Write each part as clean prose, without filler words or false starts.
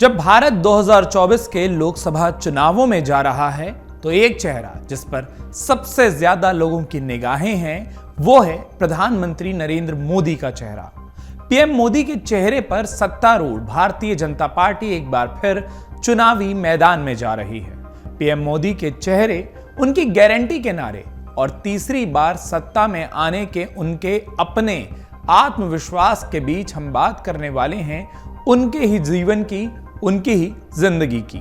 जब भारत 2024 के लोकसभा चुनावों में जा रहा है तो एक चेहरा जिस पर सबसे ज्यादा लोगों की निगाहें हैं वो है प्रधानमंत्री नरेंद्र मोदी का चेहरा। पीएम मोदी के चेहरे पर सत्तारूढ़ भारतीय जनता पार्टी एक बार फिर चुनावी मैदान में जा रही है। पीएम मोदी के चेहरे, उनकी गारंटी के नारे और तीसरी बार सत्ता में आने के उनके अपने आत्मविश्वास के बीच हम बात करने वाले हैं उनके ही जीवन की, उनकी ही जिंदगी की।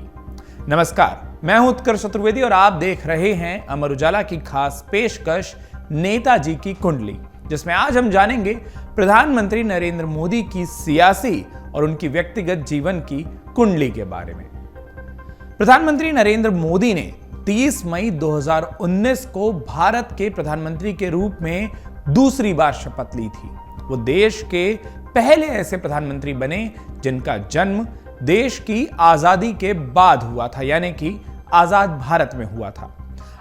नमस्कार, मैं हूं उत्कर्ष चतुर्वेदी और आप देख रहे हैं अमर उजाला की खास पेशकश नेताजी की कुंडली, जिसमें आज हम जानेंगे प्रधानमंत्री नरेंद्र मोदी की सियासी और उनकी व्यक्तिगत जीवन की कुंडली के बारे में। प्रधानमंत्री नरेंद्र मोदी ने 30 मई 2019 को भारत के प्रधानमंत्री के रूप में दूसरी बार शपथ ली थी। वो देश के पहले ऐसे प्रधानमंत्री बने जिनका जन्म देश की आजादी के बाद हुआ था, यानी कि आजाद भारत में हुआ था।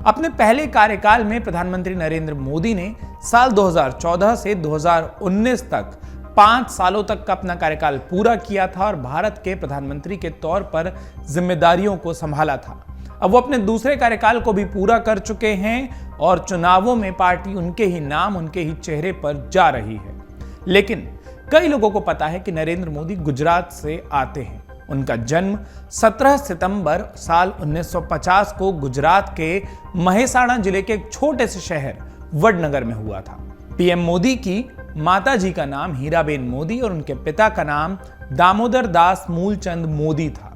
अपने पहले कार्यकाल में प्रधानमंत्री नरेंद्र मोदी ने साल 2014 से 2019 तक 5 सालों तक का अपना कार्यकाल पूरा किया था और भारत के प्रधानमंत्री के तौर पर जिम्मेदारियों को संभाला था। अब वो अपने दूसरे कार्यकाल को भी पूरा कर चुके हैं और चुनावों में पार्टी उनके ही नाम, उनके ही चेहरे पर जा रही है। लेकिन कई लोगों को पता है कि नरेंद्र मोदी गुजरात से आते हैं। उनका जन्म 17 सितंबर साल 1950 को गुजरात के महेसाणा जिले के एक छोटे से शहर वडनगर में हुआ था। पीएम मोदी की माताजी का नाम हीराबेन मोदी और उनके पिता का नाम दामोदर दास मूलचंद मोदी था।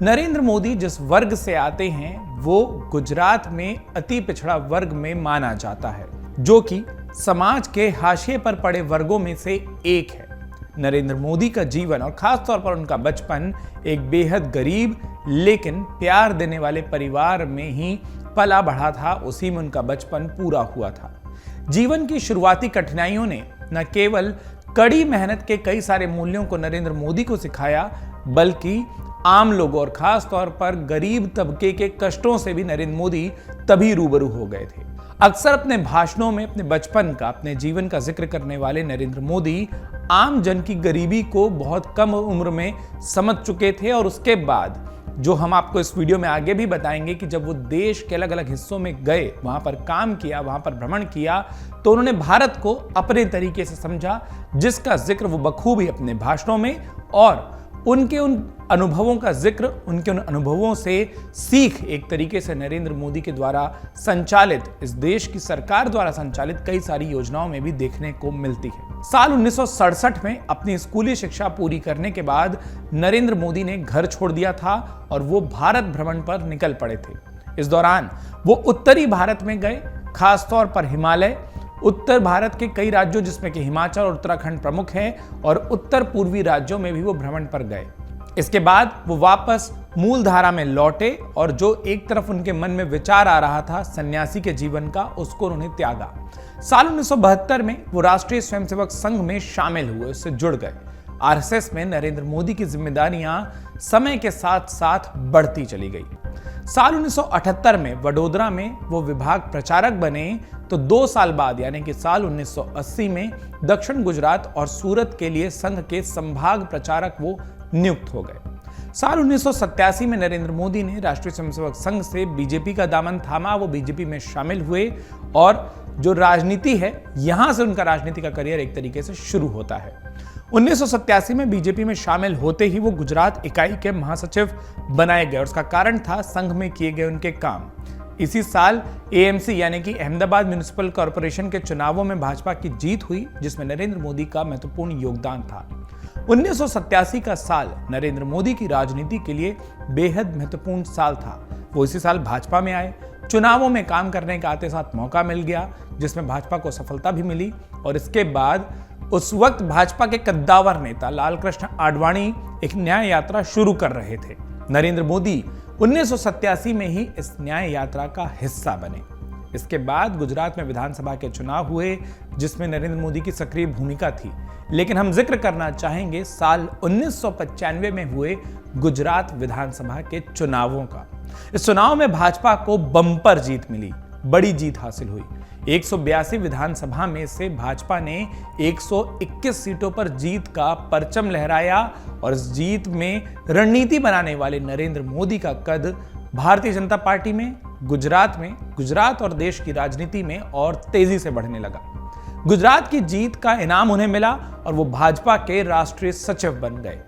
नरेंद्र मोदी जिस वर्ग से आते हैं वो गुजरात में अति पिछड़ा वर्ग में माना जाता है, जो कि समाज के हाशिए पर पड़े वर्गों में से एक है। नरेंद्र मोदी का जीवन और खासतौर पर उनका बचपन एक बेहद गरीब लेकिन प्यार देने वाले परिवार में ही पला बढ़ा था। उसी में उनका बचपन पूरा हुआ था। जीवन की शुरुआती कठिनाइयों ने न केवल कड़ी मेहनत के कई सारे मूल्यों को नरेंद्र मोदी को सिखाया, बल्कि आम लोगों और खास तौर पर गरीब तबके के कष्टों से भी नरेंद्र मोदी तभी रूबरू हो गए थे। अक्सर अपने भाषणों में अपने बचपन का, अपने जीवन का जिक्र करने वाले नरेंद्र मोदी आम जन की गरीबी को बहुत कम उम्र में समझ चुके थे और उसके बाद जो हम आपको इस वीडियो में आगे भी बताएंगे कि जब वो देश के अलग अलग हिस्सों में गए, वहां पर काम किया, वहां पर भ्रमण किया, तो उन्होंने भारत को अपने तरीके से समझा, जिसका जिक्र वो बखूबी अपने भाषणों में और उनके उन अनुभवों का जिक्र, उनके उन अनुभवों से सीख एक तरीके से नरेंद्र मोदी के द्वारा संचालित, इस देश की सरकार द्वारा संचालित कई सारी योजनाओं में भी देखने को मिलती है। साल 1967 में अपनी स्कूली शिक्षा पूरी करने के बाद नरेंद्र मोदी ने घर छोड़ दिया था और वो भारत भ्रमण पर निकल पड़े थे। इस दौरान वो उत्तरी भारत में गए, खासतौर पर हिमालय, उत्तर भारत के कई राज्यों जिसमें कि हिमाचल और उत्तराखंड प्रमुख हैं, और उत्तर पूर्वी राज्यों में भी वो भ्रमण पर गए। इसके बाद वो वापस मूल धारा में लौटे और जो एक तरफ उनके मन में विचार आ रहा था सन्यासी के जीवन का, उसको उन्होंने त्यागा। साल 1972 में वो राष्ट्रीय स्वयंसेवक संघ में शामिल हुए, उससे जुड़ गए। आरएसएस में नरेंद्र मोदी की जिम्मेदारियां समय के साथ साथ बढ़ती चली गई। साल 1978 में वडोदरा में वो विभाग प्रचारक बने, तो 2 साल बाद यानी कि साल 1980 में दक्षिण गुजरात और सूरत के लिए संघ के संभाग प्रचारक वो नियुक्त हो गए। साल 1987 में नरेंद्र मोदी ने राष्ट्रीय स्वयंसेवक संघ से बीजेपी का दामन थामा, वो बीजेपी में शामिल हुए और जो राजनीति है, यहां से उनका राजनीति का करियर एक तरीके से शुरू होता है। 1987 में बीजेपी में शामिल होते ही वो गुजरात इकाई के महासचिव बनाए गए और उसका कारण था संघ में किए गए उनके काम। इसी साल एएमसी यानी कि अहमदाबाद म्युनिसिपल कॉरपोरेशन के चुनावों में भाजपा की जीत हुई, जिसमें नरेंद्र मोदी का महत्वपूर्ण योगदान था। 1987 का साल नरेंद्र मोदी की राजनीति के लिए बेहद महत्वपूर्ण साल था। वो इसी साल भाजपा में आए, चुनावों में काम करने का आते साथ मौका मिल गया, जिसमें भाजपा को सफलता भी मिली। और इसके बाद उस वक्त भाजपा के कद्दावर नेता लालकृष्ण आडवाणी एक न्याय यात्रा शुरू कर रहे थे। नरेंद्र मोदी 1987 में ही इस न्याय यात्रा का हिस्सा बने। इसके बाद गुजरात में विधानसभा के चुनाव हुए, जिसमें नरेंद्र मोदी की सक्रिय भूमिका थी। लेकिन हम जिक्र करना चाहेंगे साल 1995 में हुए गुजरात विधानसभा के चुनावों का। इस चुनाव में भाजपा को बम्पर जीत मिली। बड़ी जीत हासिल हुई। 182 विधानसभा में से भाजपा ने 121 सीटों पर जीत का परचम लहराया और इस जीत में रणनीति बनाने वाले नरेंद्र मोदी का कद भारतीय जनता पार्टी में, गुजरात और देश की राजनीति में और तेजी से बढ़ने लगा। गुजरात की जीत का इनाम उन्हें मिला और वो भाजपा के राष्ट्रीय सचिव बन गए।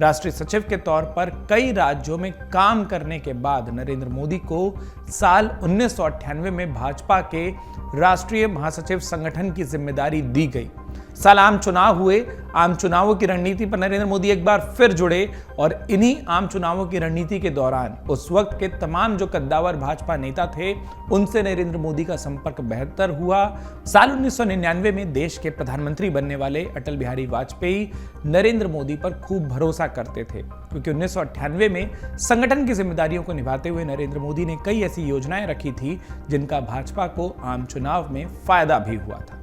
राष्ट्रीय सचिव के तौर पर कई राज्यों में काम करने के बाद नरेंद्र मोदी को साल 1998 में भाजपा के राष्ट्रीय महासचिव संगठन की जिम्मेदारी दी गई। साल आम चुनाव हुए। आम चुनावों की रणनीति पर नरेंद्र मोदी एक बार फिर जुड़े और इन्हीं आम चुनावों की रणनीति के दौरान उस वक्त के तमाम जो कद्दावर भाजपा नेता थे उनसे नरेंद्र मोदी का संपर्क बेहतर हुआ। साल 1999 में देश के प्रधानमंत्री बनने वाले अटल बिहारी वाजपेयी नरेंद्र मोदी पर खूब भरोसा करते थे, क्योंकि 1998 में संगठन की जिम्मेदारियों को निभाते हुए नरेंद्र मोदी ने कई ऐसी योजनाएं रखी थी जिनका भाजपा को आम चुनाव में फायदा भी हुआ था।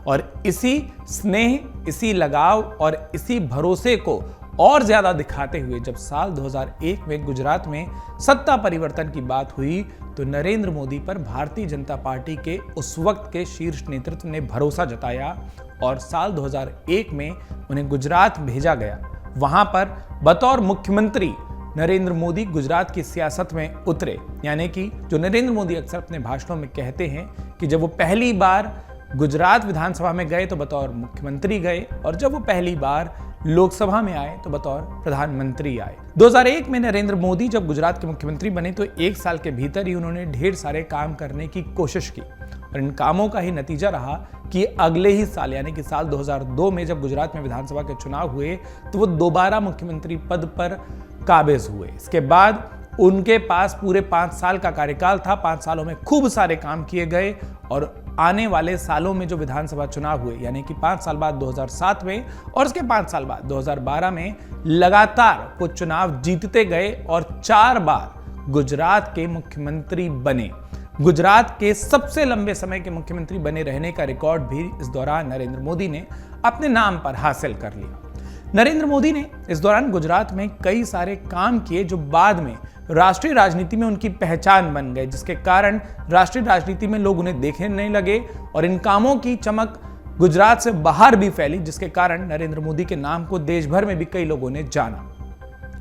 और इसी स्नेह, इसी लगाव और इसी भरोसे को और ज्यादा दिखाते हुए जब साल 2001 में गुजरात में सत्ता परिवर्तन की बात हुई तो नरेंद्र मोदी पर भारतीय जनता पार्टी के उस वक्त के शीर्ष नेतृत्व ने भरोसा जताया और साल 2001 में उन्हें गुजरात भेजा गया। वहां पर बतौर मुख्यमंत्री नरेंद्र मोदी गुजरात की सियासत में उतरे। यानी कि जो नरेंद्र मोदी अक्सर अपने भाषणों में कहते हैं कि जब वो पहली बार गुजरात विधानसभा में गए तो बतौर मुख्यमंत्री गए और जब वो पहली बार लोकसभा में आए तो बतौर प्रधानमंत्री आए। 2001 में नरेंद्र मोदी जब गुजरात के मुख्यमंत्री बने तो एक साल के भीतर ही उन्होंने ढेर सारे काम करने की कोशिश की और इन कामों का ही नतीजा रहा कि अगले ही साल यानी कि साल 2002 में जब गुजरात में विधानसभा के चुनाव हुए तो वो दोबारा मुख्यमंत्री पद पर काबिज हुए। इसके बाद उनके पास पूरे 5 साल का कार्यकाल था। 5 सालों में खूब सारे काम किए गए और आने वाले सालों में जो विधानसभा चुनाव हुए यानी कि 5 साल बाद 2007 में और उसके 5 साल बाद 2012 में लगातार वो चुनाव जीतते गए और 4 बार गुजरात के मुख्यमंत्री बने। गुजरात के सबसे लंबे समय के मुख्यमंत्री बने रहने का रिकॉर्ड भी इस दौरान नरेंद्र मोदी ने अपने नाम पर हासिल कर लिया। नरेंद्र मोदी ने इस दौरान गुजरात में कई सारे काम किए जो बाद में राष्ट्रीय राजनीति में उनकी पहचान बन गए, जिसके कारण राष्ट्रीय राजनीति में लोग उन्हें देखने लगे और इन कामों की चमक गुजरात से बाहर भी फैली, जिसके कारण नरेंद्र मोदी के नाम को देश भर में भी कई लोगों ने जाना।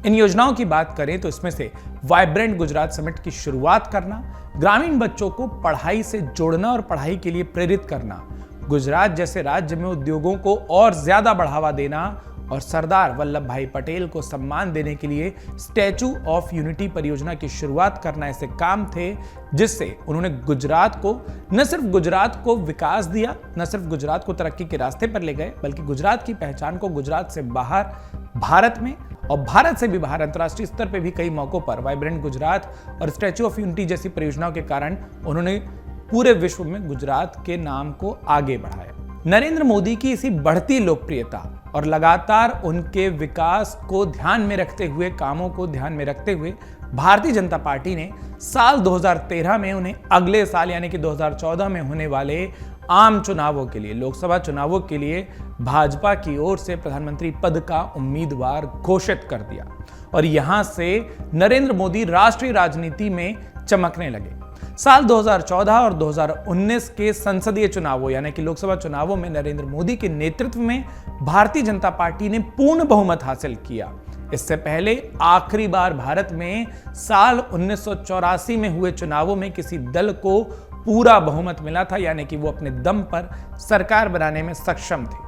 इन योजनाओं की बात करें तो इसमें से वाइब्रेंट गुजरात समिट की शुरुआत करना, ग्रामीण बच्चों को पढ़ाई से जोड़ना और पढ़ाई के लिए प्रेरित करना, गुजरात जैसे राज्य में उद्योगों को और ज्यादा बढ़ावा देना और सरदार वल्लभ भाई पटेल को सम्मान देने के लिए स्टैचू ऑफ यूनिटी परियोजना की शुरुआत करना ऐसे काम थे जिससे उन्होंने गुजरात को न सिर्फ गुजरात को विकास दिया, न सिर्फ गुजरात को तरक्की के रास्ते पर ले गए, बल्कि गुजरात की पहचान को गुजरात से बाहर भारत में और भारत से भी बाहर अंतर्राष्ट्रीय स्तर पर भी कई मौकों पर वाइब्रेंट गुजरात और स्टैचू ऑफ यूनिटी जैसी परियोजनाओं के कारण उन्होंने पूरे विश्व में गुजरात के नाम को आगे बढ़ाया। नरेंद्र मोदी की इसी बढ़ती लोकप्रियता और लगातार उनके विकास को ध्यान में रखते हुए, कामों को ध्यान में रखते हुए भारतीय जनता पार्टी ने साल 2013 में उन्हें अगले साल यानी कि 2014 में होने वाले आम चुनावों के लिए, लोकसभा चुनावों के लिए भाजपा की ओर से प्रधानमंत्री पद का उम्मीदवार घोषित कर दिया और यहां से नरेंद्र मोदी राष्ट्रीय राजनीति में चमकने लगे। साल 2014 और 2019 के संसदीय चुनावों यानी कि लोकसभा चुनावों में नरेंद्र मोदी के नेतृत्व में भारतीय जनता पार्टी ने पूर्ण बहुमत हासिल किया। इससे पहले आखिरी बार भारत में साल 1984 में हुए चुनावों में किसी दल को पूरा बहुमत मिला था, यानी कि वो अपने दम पर सरकार बनाने में सक्षम थे।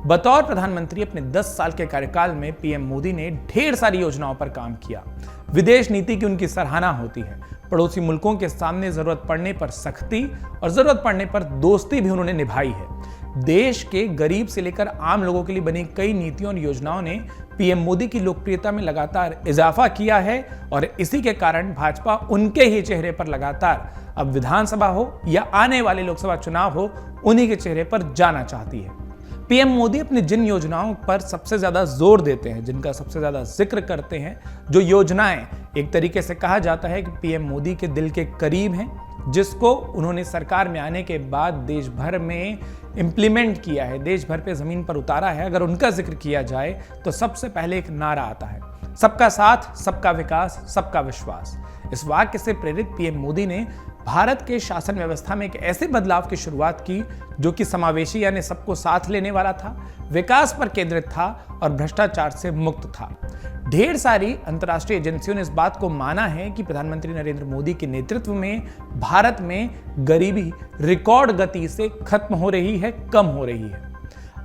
बतौर प्रधानमंत्री अपने 10 साल के कार्यकाल में पीएम मोदी ने ढेर सारी योजनाओं पर काम किया। विदेश नीति की उनकी सराहना होती है। पड़ोसी मुल्कों के सामने जरूरत पड़ने पर सख्ती और जरूरत पड़ने पर दोस्ती भी उन्होंने निभाई है। देश के गरीब से लेकर आम लोगों के लिए बनी कई नीतियों और योजनाओं ने पीएम मोदी की लोकप्रियता में लगातार इजाफा किया है और इसी के कारण भाजपा उनके ही चेहरे पर लगातार अब विधानसभा हो या आने वाले लोकसभा चुनाव हो, उन्हीं के चेहरे पर जाना चाहती है। पीएम मोदी अपनी जिन योजनाओं पर सबसे ज्यादा जोर देते हैं, जिनका सबसे ज्यादा जिक्र करते हैं, जो योजनाएं एक तरीके से कहा जाता है कि पीएम मोदी के दिल के करीब हैं, जिसको उन्होंने सरकार में आने के बाद देश भर में इंप्लीमेंट किया है, देश भर पे जमीन पर उतारा है, अगर उनका जिक्र किया जाए तो सबसे पहले एक नारा आता है, सबका साथ, सबका विकास, सबका विश्वास। इस वाक्य से प्रेरित पीएम मोदी ने भारत के शासन व्यवस्था में एक ऐसे बदलाव की शुरुआत की जो कि समावेशी यानी सबको साथ लेने वाला था, विकास पर केंद्रित था और भ्रष्टाचार से मुक्त था। ढेर सारी अंतर्राष्ट्रीय एजेंसियों ने इस बात को माना है कि प्रधानमंत्री नरेंद्र मोदी के नेतृत्व में भारत में गरीबी रिकॉर्ड गति से खत्म हो रही है, कम हो रही है।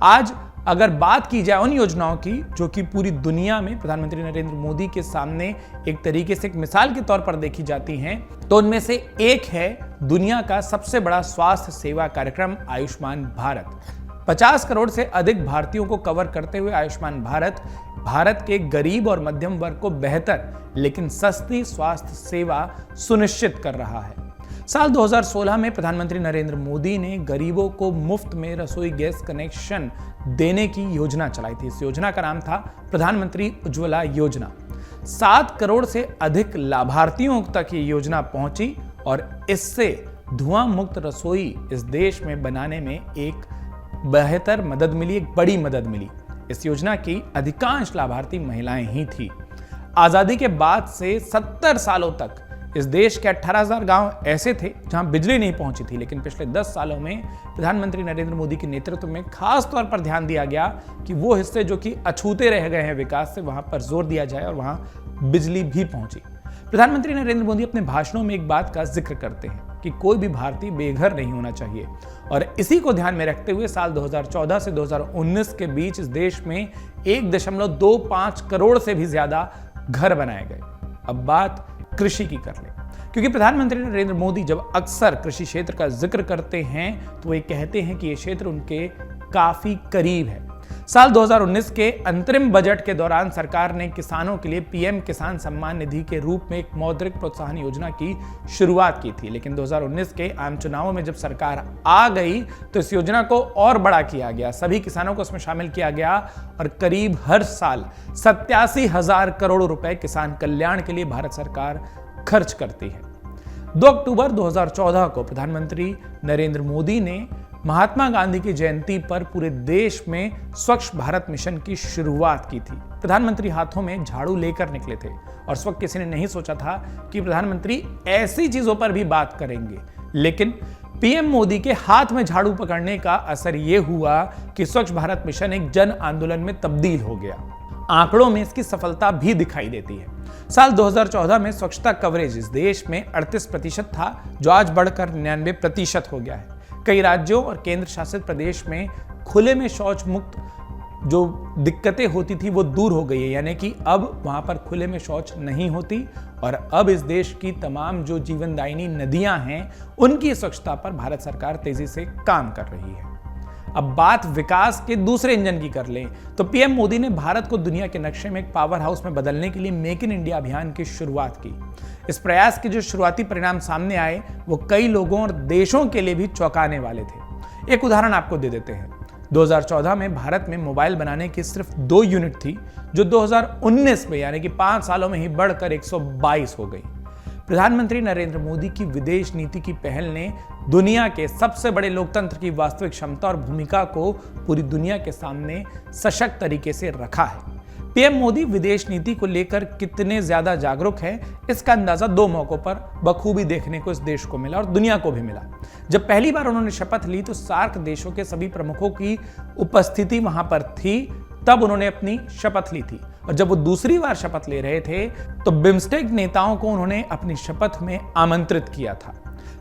आज अगर बात की जाए उन योजनाओं की जो कि पूरी दुनिया में प्रधानमंत्री नरेंद्र मोदी के सामने एक तरीके से एक मिसाल के तौर पर देखी जाती हैं, तो उनमें से एक है दुनिया का सबसे बड़ा स्वास्थ्य सेवा कार्यक्रम आयुष्मान भारत। 50 करोड़ से अधिक भारतीयों को कवर करते हुए आयुष्मान भारत के गरीब और मध्यम वर्ग को बेहतर लेकिन सस्ती स्वास्थ्य सेवा सुनिश्चित कर रहा है। साल 2016 में प्रधानमंत्री नरेंद्र मोदी ने गरीबों को मुफ्त में रसोई गैस कनेक्शन देने की योजना चलाई थी। इस योजना का नाम था प्रधानमंत्री उज्ज्वला योजना। 7 करोड़ से अधिक लाभार्थियों तक ये योजना पहुंची और इससे धुआं मुक्त रसोई इस देश में बनाने में एक बेहतर मदद मिली, एक बड़ी मदद मिली। इस योजना की अधिकांश लाभार्थी महिलाएं ही थी। आजादी के बाद से 70 सालों तक इस देश के 18,000 गांव ऐसे थे जहां बिजली नहीं पहुंची थी, लेकिन पिछले 10 सालों में प्रधानमंत्री नरेंद्र मोदी के नेतृत्व में खास तौर पर ध्यान दिया गया कि वो हिस्से जो कि अछूते रह गए हैं विकास से, वहां पर जोर दिया जाए और वहां बिजली भी पहुंची। प्रधानमंत्री नरेंद्र मोदी अपने भाषणों में एक बात का जिक्र करते हैं कि कोई भी भारतीय बेघर नहीं होना चाहिए और इसी को ध्यान में रखते हुए साल 2014 से 2019 के बीच इस देश में 1.25 करोड़ से भी ज्यादा घर बनाए गए। अब बात कृषि की कर ले, क्योंकि प्रधानमंत्री नरेंद्र मोदी जब अक्सर कृषि क्षेत्र का जिक्र करते हैं तो वे कहते हैं कि यह क्षेत्र उनके काफी करीब है। साल 2019 के अंतरिम बजट के दौरान सरकार ने किसानों के लिए पीएम किसान सम्मान निधि के रूप में एक मौद्रिक प्रोत्साहन योजना की शुरुआत की थी, लेकिन 2019 के आम चुनावों में जब सरकार आ गई तो इस योजना को और बड़ा किया गया, सभी किसानों को उसमें शामिल किया गया और करीब हर साल 87,000 करोड़ रुपए किसान कल्याण के लिए भारत सरकार खर्च करती है। 2 अक्टूबर 2014 को प्रधानमंत्री नरेंद्र मोदी ने महात्मा गांधी की जयंती पर पूरे देश में स्वच्छ भारत मिशन की शुरुआत की थी। प्रधानमंत्री हाथों में झाड़ू लेकर निकले थे और उस वक्त किसी ने नहीं सोचा था कि प्रधानमंत्री ऐसी चीजों पर भी बात करेंगे, लेकिन पीएम मोदी के हाथ में झाड़ू पकड़ने का असर यह हुआ कि स्वच्छ भारत मिशन एक जन आंदोलन में तब्दील हो गया। आंकड़ों में इसकी सफलता भी दिखाई देती है। साल 2014 में स्वच्छता कवरेज इस देश में 38% था, जो आज बढ़कर 99% हो गया है। कई राज्यों और केंद्र शासित प्रदेश में खुले में शौच मुक्त जो दिक्कतें होती थी वो दूर हो गई है, यानी कि अब वहां पर खुले में शौच नहीं होती और अब इस देश की तमाम जो जीवनदायिनी नदियां हैं उनकी स्वच्छता पर भारत सरकार तेजी से काम कर रही है। अब बात विकास के दूसरे इंजन की कर लें तो पीएम मोदी ने भारत को दुनिया के नक्शे में एक पावर हाउस में बदलने के लिए मेक इन इंडिया अभियान की शुरुआत की। इस प्रयास के जो शुरुआती परिणाम सामने आए वो कई लोगों और देशों के लिए भी चौंकाने वाले थे। एक उदाहरण आपको दे देते हैं। 2014 में भारत में मोबाइल बनाने की सिर्फ 2 यूनिट थी, जो 2019 में यानी कि 5 सालों में ही बढ़कर 122 हो गई। प्रधानमंत्री नरेंद्र मोदी की विदेश नीति की पहल ने दुनिया के सबसे बड़े लोकतंत्र की वास्तविक क्षमता और भूमिका को पूरी दुनिया के सामने सशक्त तरीके से रखा है। पीएम मोदी विदेश नीति को लेकर कितने ज्यादा जागरूक हैं, इसका अंदाजा 2 मौकों पर बखूबी देखने को इस देश को मिला और दुनिया को भी मिला। जब पहली बार उन्होंने शपथ ली तो सार्क देशों के सभी प्रमुखों की उपस्थिति वहां पर थी, तब उन्होंने अपनी शपथ ली थी। और जब वो दूसरी बार शपथ ले रहे थे तो बिम्स्टेक नेताओं को उन्होंने अपनी शपथ में आमंत्रित किया था।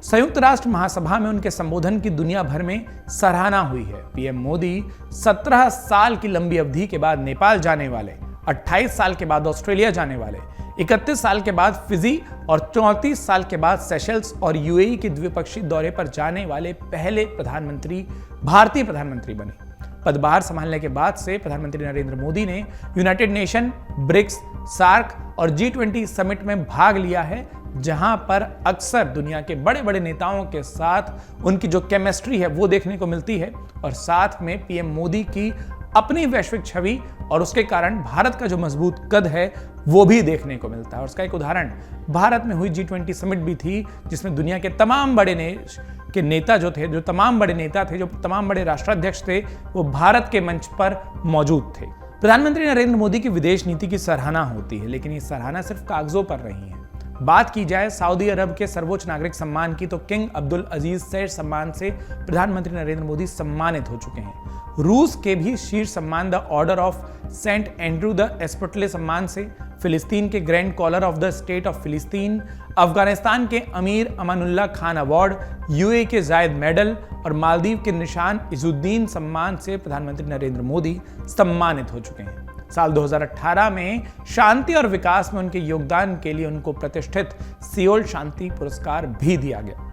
संयुक्त राष्ट्र महासभा में उनके संबोधन की दुनिया भर में सराहना हुई है। पीएम मोदी 17 साल की लंबी अवधि के बाद नेपाल जाने वाले, 28 साल के बाद ऑस्ट्रेलिया जाने वाले, 31 साल के बाद फिजी और 34 साल के बाद सेशल्स और यूएई के द्विपक्षीय दौरे पर जाने वाले पहले भारतीय प्रधानमंत्री बने। पदभार संभालने के बाद से प्रधानमंत्री नरेंद्र मोदी ने यूनाइटेड नेशन, ब्रिक्स, सार्क और G20 समिट में भाग लिया है, जहां पर अक्सर दुनिया के बड़े बड़े नेताओं के साथ उनकी जो केमिस्ट्री है वो देखने को मिलती है और साथ में पीएम मोदी की अपनी वैश्विक छवि और उसके कारण भारत का जो मजबूत कद है वो भी देखने को मिलता है। और उसका एक उदाहरण भारत में हुई G20 समिट भी थी, जिसमें दुनिया के तमाम बड़े नेता जो तमाम बड़े राष्ट्राध्यक्ष थे, वो भारत के मंच पर मौजूद थे। प्रधानमंत्री नरेंद्र मोदी की विदेश नीति की सराहना होती है, लेकिन ये सराहना सिर्फ कागजों पर नहीं है। बात की जाए सऊदी अरब के सर्वोच्च नागरिक सम्मान की, तो किंग अब्दुल अजीज सैर सम्मान से प्रधानमंत्री नरेंद्र मोदी सम्मानित हो चुके हैं। रूस के भी शीर्ष सम्मान the order of saint Andrew the apostle सम्मान से, फिलिस्तीन के grand collar of the state of फिलिस्तीन, अफगानिस्तान के अमीर अमानुल्लाह खान अवार्ड, यूए के जायद मेडल और मालदीव के निशान इजुद्दीन सम्मान से प्रधानमंत्री नरेंद्र मोदी सम्मानित हो चुके हैं। साल 2018 में शांति और विकास में उनके योगदान के लिए उनको प्रतिष्ठित सियोल शांति पुरस्कार भी दिया गया।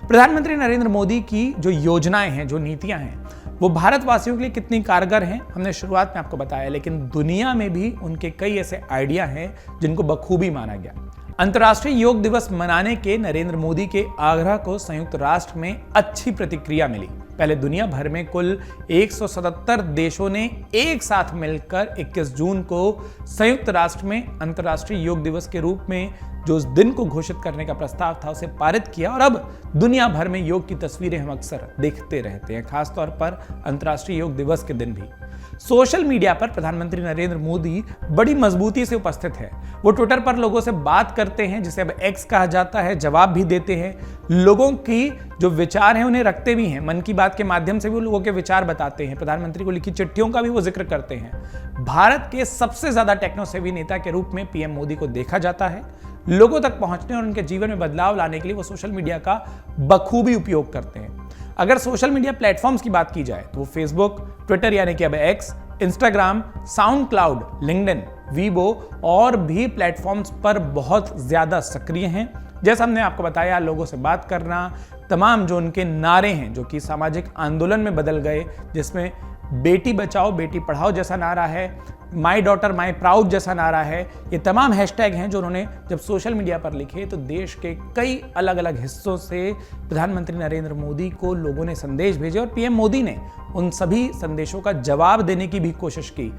प्रधानमंत्री नरेंद्र मोदी की जो योजनाएं हैं, जो नीतियां हैं, वो भारतवासियों के लिए कितनी कारगर हैं, हमने शुरुआत में आपको बताया, लेकिन दुनिया में भी उनके कई ऐसे आइडिया हैं जिनको बखूबी माना गया। अंतर्राष्ट्रीय योग दिवस मनाने के नरेंद्र मोदी के आग्रह को संयुक्त राष्ट्र में अच्छी प्रतिक्रिया मिली। पहले दुनिया भर में कुल 177 देशों ने एक साथ मिलकर 21 जून को संयुक्त राष्ट्र में अंतर्राष्ट्रीय योग दिवस के रूप में जो उस दिन को घोषित करने का प्रस्ताव था उसे पारित किया, और अब दुनिया भर में योग की तस्वीरें हम अक्सर देखते रहते हैं, खासतौर पर अंतर्राष्ट्रीय योग दिवस के दिन भी। सोशल मीडिया पर प्रधानमंत्री नरेंद्र मोदी बड़ी मजबूती से उपस्थित है। वो ट्विटर पर लोगों से बात करते हैं, जिसे अब एक्स कहा जाता है, जवाब भी देते हैं, लोगों की जो विचार हैं उन्हें रखते भी हैं। मन की बात के माध्यम से भी लोगों के विचार बताते हैं, प्रधानमंत्री को लिखी चिट्ठियों का भी वो जिक्र करते हैं। भारत के सबसे ज्यादा टेक्नोसेवी नेता के रूप में पीएम मोदी को देखा जाता है। लोगों तक पहुंचने और उनके जीवन में बदलाव लाने के लिए वो सोशल मीडिया का बखूबी उपयोग करते हैं। अगर सोशल मीडिया प्लेटफॉर्म्स की बात की जाए तो वो फेसबुक, ट्विटर यानी कि अब x, Instagram, sound cloud, LinkedIn, Weibo और भी प्लेटफॉर्म्स पर बहुत ज्यादा सक्रिय हैं। जैसा हमने आपको बताया, लोगों से बात करना, तमाम जो उनके नारे हैं जो कि सामाजिक आंदोलन में बदल गए, जिसमें बेटी बचाओ बेटी पढ़ाओ जैसा नारा है, माई डॉटर माई प्राउड जैसा नारा है, ये तमाम हैशटैग हैं जो उन्होंने जब सोशल मीडिया पर लिखे तो देश के कई अलग अलग हिस्सों से प्रधानमंत्री नरेंद्र मोदी को लोगों ने संदेश भेजे और पीएम मोदी ने उन सभी संदेशों का जवाब देने की भी कोशिश की।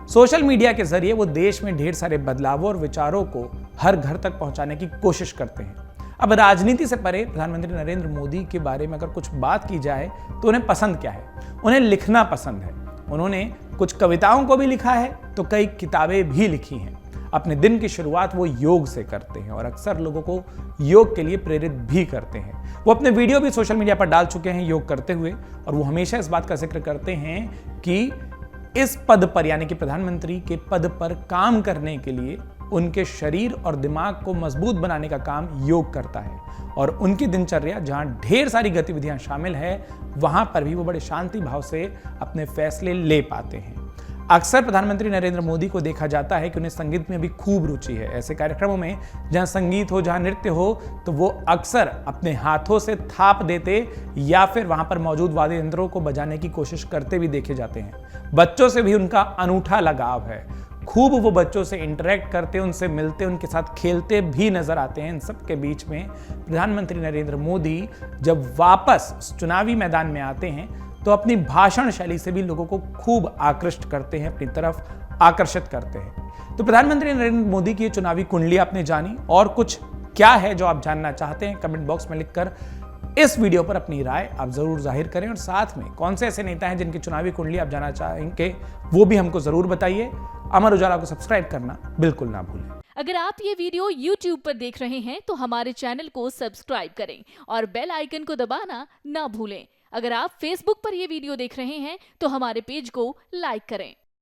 सोशल मीडिया के जरिए वो देश में ढेर सारे बदलावों और विचारों को हर घर तक पहुंचाने की कोशिश करते हैं। अब राजनीति से परे प्रधानमंत्री नरेंद्र मोदी के बारे में अगर कुछ बात की जाए तो उन्हें पसंद क्या है? उन्हें लिखना पसंद है। उन्होंने कुछ कविताओं को भी लिखा है तो कई किताबें भी लिखी हैं। अपने दिन की शुरुआत वो योग से करते हैं और अक्सर लोगों को योग के लिए प्रेरित भी करते हैं। वो अपने वीडियो भी सोशल मीडिया पर डाल चुके हैं योग करते हुए, और वो हमेशा इस बात का जिक्र करते हैं कि इस पद पर यानी कि प्रधानमंत्री के पद पर काम करने के लिए उनके शरीर और दिमाग को मजबूत बनाने का काम योग करता है, और उनकी दिनचर्या जहां ढेर सारी गतिविधियां शामिल है वहां पर भी वो बड़े शांति भाव से अपने फैसले ले पाते हैं। अक्सर प्रधानमंत्री नरेंद्र मोदी को देखा जाता है कि उन्हें संगीत में भी खूब रुचि है। ऐसे कार्यक्रमों में जहां संगीत हो, जहां नृत्य हो, तो वो अक्सर अपने हाथों से थाप देते या फिर वहां पर मौजूद वाद्य यंत्रों को बजाने की कोशिश करते भी देखे जाते हैं। बच्चों से भी उनका अनूठा लगाव है। खूब वो बच्चों से इंटरेक्ट करते, उनसे मिलते, उनके साथ खेलते भी नजर आते हैं। इन सब के बीच में प्रधानमंत्री नरेंद्र मोदी जब वापस चुनावी मैदान में आते हैं तो अपनी भाषण शैली से भी लोगों को खूब आकृष्ट करते हैं, अपनी तरफ आकर्षित करते हैं। तो प्रधानमंत्री नरेंद्र मोदी की चुनावी कुंडली आपने जानी, और कुछ क्या है जो आप जानना चाहते हैं कमेंट बॉक्स में लिखकर इस वीडियो पर अपनी राय आप जरूर जाहिर करें, और साथ में कौन से ऐसे नेता हैं जिनकी चुनावी कुंडली आप जानना चाहेंगे वो भी हमको जरूर बताइए। अमर उजाला को सब्सक्राइब करना बिल्कुल ना भूलें। अगर आप ये वीडियो YouTube पर देख रहे हैं तो हमारे चैनल को सब्सक्राइब करें और बेल आइकन को दबाना ना भूलें। अगर आप Facebook पर ये वीडियो देख रहे हैं तो हमारे पेज को लाइक करें।